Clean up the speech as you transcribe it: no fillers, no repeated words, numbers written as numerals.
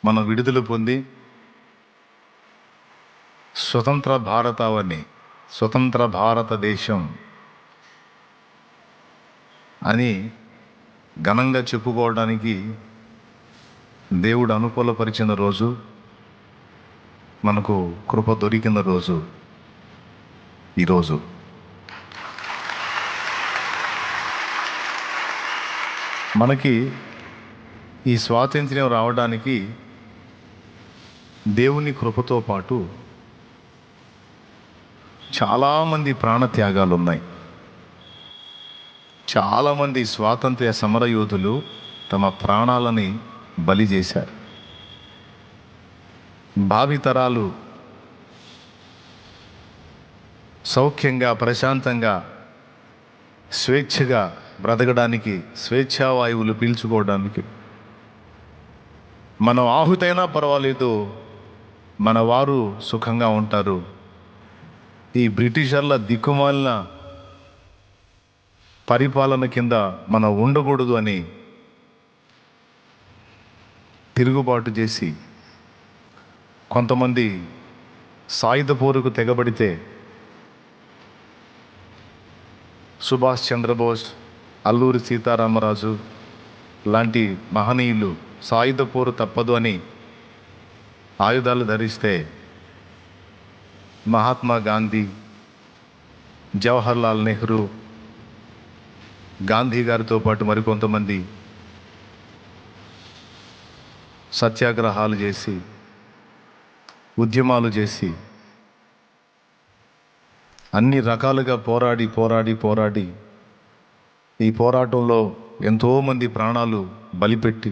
మనం విడుదల పొంది స్వతంత్ర భారతావని, స్వతంత్ర భారతదేశం అని ఘనంగా చెప్పుకోవడానికి దేవుడు అనుకూలపరిచిన రోజు, మనకు కృప దొరికిన రోజు ఈరోజు. మనకి ఈ స్వాతంత్ర్యం రావడానికి దేవుని కృపతో పాటు చాలామంది ప్రాణత్యాగాలు ఉన్నాయి. చాలామంది స్వాతంత్ర్య సమరయోధులు తమ ప్రాణాలని బలి చేశారు. భావితరాలు సౌఖ్యంగా, ప్రశాంతంగా, స్వేచ్ఛగా బ్రతకడానికి, స్వేచ్ఛావాయువులు పీల్చుకోవడానికి, మనం ఆహుతైనా పర్వాలేదు, మన వారు సుఖంగా ఉంటారు, ఈ బ్రిటిషర్ల దిక్కుమాలిన పరిపాలన కింద మనం ఉండకూడదు అని తిరుగుబాటు చేసి కొంతమంది సాయుధ పోరుకు తెగబడితే సుభాష్ చంద్రబోస్, అల్లూరి సీతారామరాజు లాంటి మహనీయులు సాయుధ పోరు తప్పదు అని ఆయుధాలు ధరిస్తే మహాత్మా గాంధీ, జవహర్లాల్ నెహ్రూ, గాంధీ గారితో పాటు మరికొంతమంది సత్యాగ్రహాలు చేసి, ఉద్యమాలు చేసి, అన్ని రకాలుగా పోరాడి ఈ పోరాటంలో ఎంతోమంది ప్రాణాలు బలిపెట్టి